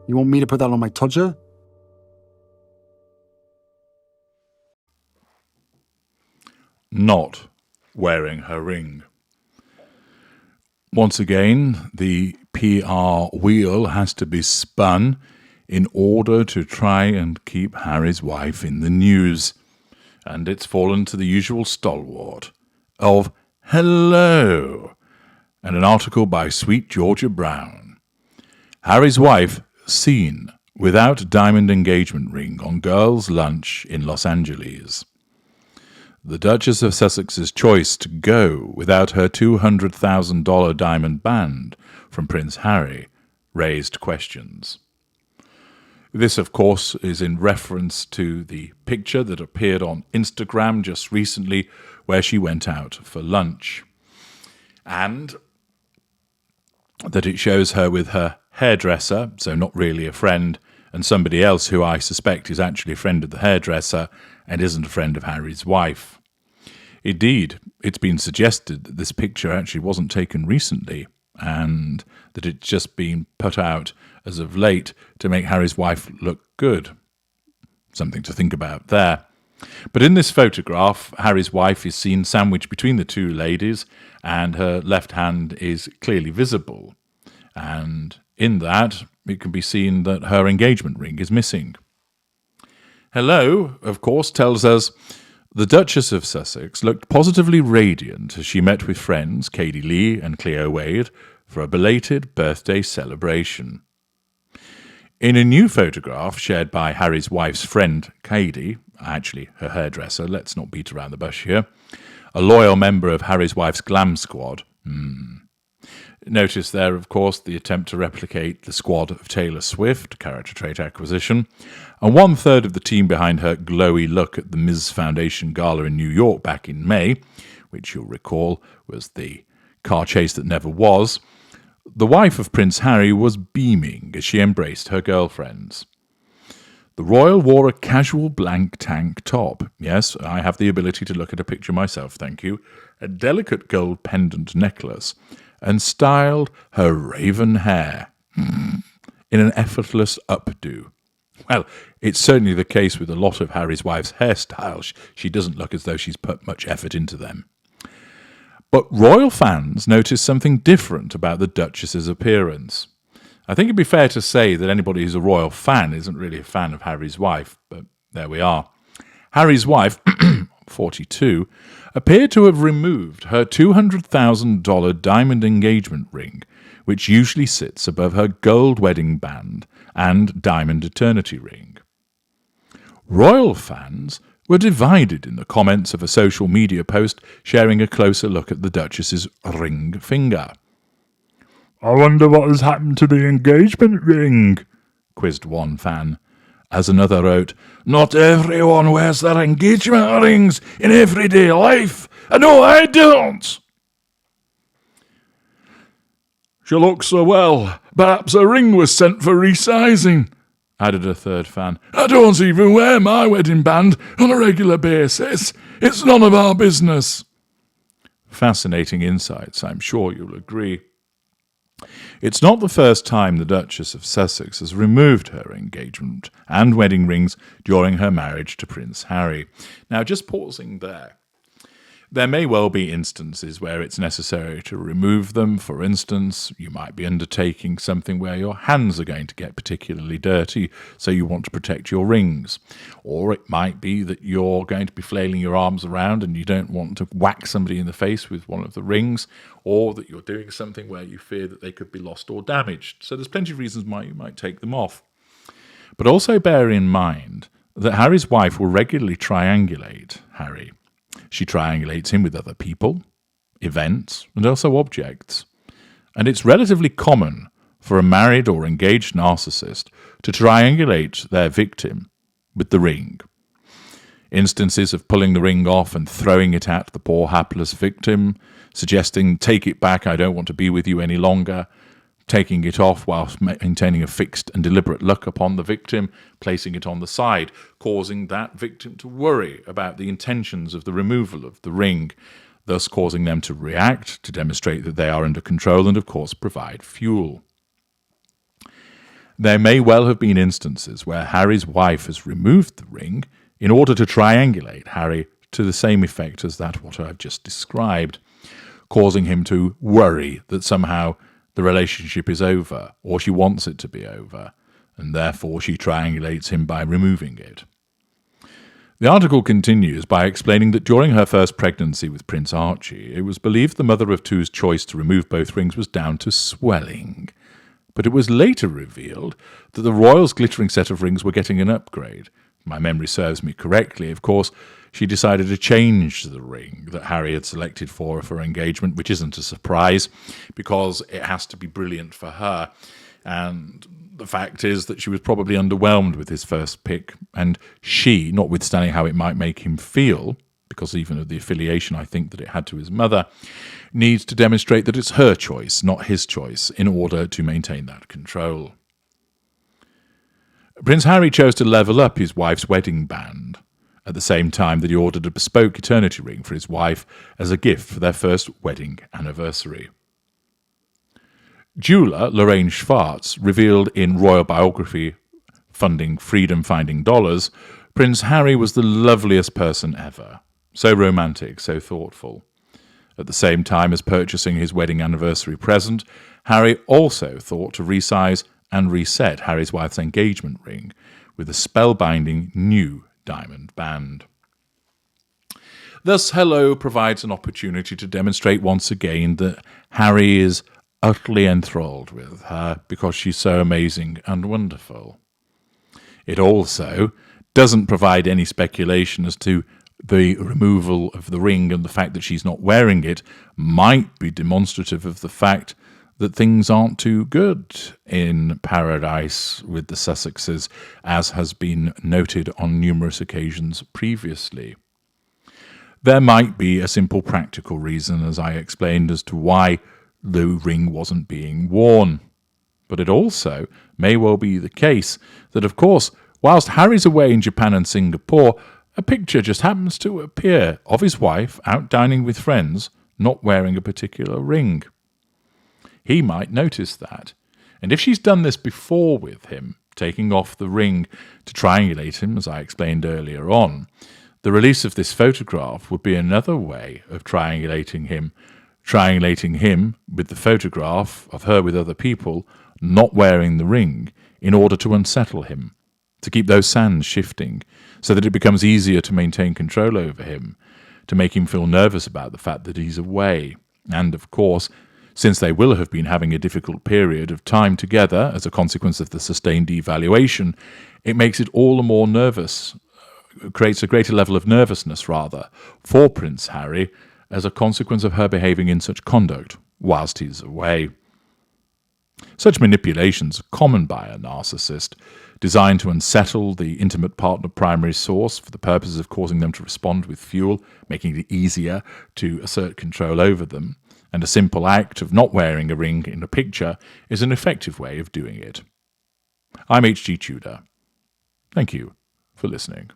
You want me to put that on my todger? Not wearing her ring. Once again, the PR wheel has to be spun in order to try and keep Harry's wife in the news. And it's fallen to the usual stalwart of Hello, and an article by Sweet Georgia Brown. Harry's wife seen without diamond engagement ring on girls' lunch in Los Angeles. The Duchess of Sussex's choice to go without her $200,000 diamond band from Prince Harry raised questions. This, of course, is in reference to the picture that appeared on Instagram just recently where she went out for lunch. And that it shows her with her hairdresser, so not really a friend, and somebody else who I suspect is actually a friend of the hairdresser and isn't a friend of Harry's wife. Indeed, it's been suggested that this picture actually wasn't taken recently and that it's just been put out as of late to make Harry's wife look good. Something to think about there. But in this photograph, Harry's wife is seen sandwiched between the two ladies and her left hand is clearly visible. And in that, it can be seen that her engagement ring is missing. Hello, of course, tells us the Duchess of Sussex looked positively radiant as she met with friends Katie Lee and Cleo Wade for a belated birthday celebration. In a new photograph shared by Harry's wife's friend Katie, actually her hairdresser, let's not beat around the bush here, a loyal member of Harry's wife's glam squad. Notice there, of course, the attempt to replicate the squad of Taylor Swift, character trait acquisition, and 1/3 of the team behind her glowy look at the Ms. Foundation Gala in New York back in May, which you'll recall was the car chase that never was. The wife of Prince Harry was beaming as she embraced her girlfriends. The royal wore a casual blank tank top. Yes, I have the ability to look at a picture myself, thank you. A delicate gold pendant necklace, and styled her raven hair in an effortless updo. Well, it's certainly the case with a lot of Harry's wife's hairstyles. She doesn't look as though she's put much effort into them. But royal fans noticed something different about the Duchess's appearance. I think it'd be fair to say that anybody who's a royal fan isn't really a fan of Harry's wife, but there we are. Harry's wife, 42, appeared to have removed her $200,000 diamond engagement ring, which usually sits above her gold wedding band and diamond eternity ring. Royal fans were divided in the comments of a social media post sharing a closer look at the Duchess's ring finger. "I wonder what has happened to the engagement ring," quizzed one fan, as another wrote, "Not everyone wears their engagement rings in everyday life. No, I don't." "She looks so well. Perhaps a ring was sent for resizing," added a third fan. "I don't even wear my wedding band on a regular basis. It's none of our business." Fascinating insights, I'm sure you'll agree. It's not the first time the Duchess of Sussex has removed her engagement and wedding rings during her marriage to Prince Harry. Now, just pausing there. There may well be instances where it's necessary to remove them. For instance, you might be undertaking something where your hands are going to get particularly dirty, so you want to protect your rings. Or it might be that you're going to be flailing your arms around and you don't want to whack somebody in the face with one of the rings, or that you're doing something where you fear that they could be lost or damaged. So there's plenty of reasons why you might take them off. But also bear in mind that Harry's wife will regularly triangulate Harry. She triangulates him with other people, events, and also objects. And it's relatively common for a married or engaged narcissist to triangulate their victim with the ring. Instances of pulling the ring off and throwing it at the poor hapless victim, suggesting, "Take it back, I don't want to be with you any longer," taking it off whilst maintaining a fixed and deliberate look upon the victim, placing it on the side, causing that victim to worry about the intentions of the removal of the ring, thus causing them to react, to demonstrate that they are under control and, of course, provide fuel. There may well have been instances where Harry's wife has removed the ring in order to triangulate Harry to the same effect as that what I've just described, causing him to worry that somehow the relationship is over, or she wants it to be over, and therefore she triangulates him by removing it. The article continues by explaining that during her first pregnancy with Prince Archie, it was believed the mother of two's choice to remove both rings was down to swelling. But it was later revealed that the royals' glittering set of rings were getting an upgrade. If my memory serves me correctly, of course, she decided to change the ring that Harry had selected for her for engagement, which isn't a surprise because it has to be brilliant for her. And the fact is that she was probably underwhelmed with his first pick, and she, notwithstanding how it might make him feel, because even of the affiliation I think that it had to his mother, needs to demonstrate that it's her choice, not his choice, in order to maintain that control. Prince Harry chose to level up his wife's wedding band, at the same time that he ordered a bespoke eternity ring for his wife as a gift for their first wedding anniversary. Jeweller Lorraine Schwartz revealed in Royal Biography Funding Freedom Finding Dollars, Prince Harry was the loveliest person ever. So romantic, so thoughtful. At the same time as purchasing his wedding anniversary present, Harry also thought to resize and reset Harry's wife's engagement ring with a spellbinding new diamond band. Thus, Hello provides an opportunity to demonstrate once again that Harry is utterly enthralled with her because she's so amazing and wonderful. It also doesn't provide any speculation as to the removal of the ring, and the fact that she's not wearing it might be demonstrative of the fact that things aren't too good in paradise with the Sussexes, as has been noted on numerous occasions previously. There might be a simple practical reason, as I explained, as to why the ring wasn't being worn. But it also may well be the case that, of course, whilst Harry's away in Japan and Singapore, a picture just happens to appear of his wife out dining with friends, not wearing a particular ring. He might notice that, and if she's done this before with him, taking off the ring to triangulate him, as I explained earlier on, the release of this photograph would be another way of triangulating him with the photograph of her with other people not wearing the ring in order to unsettle him, to keep those sands shifting, so that it becomes easier to maintain control over him, to make him feel nervous about the fact that he's away. And, of course, since they will have been having a difficult period of time together as a consequence of the sustained devaluation, it makes it all the more nervous, creates a greater level of nervousness, rather, for Prince Harry as a consequence of her behaving in such conduct whilst he's away. Such manipulations are common by a narcissist, designed to unsettle the intimate partner primary source for the purposes of causing them to respond with fuel, making it easier to assert control over them, and a simple act of not wearing a ring in a picture is an effective way of doing it. I'm H.G. Tudor. Thank you for listening.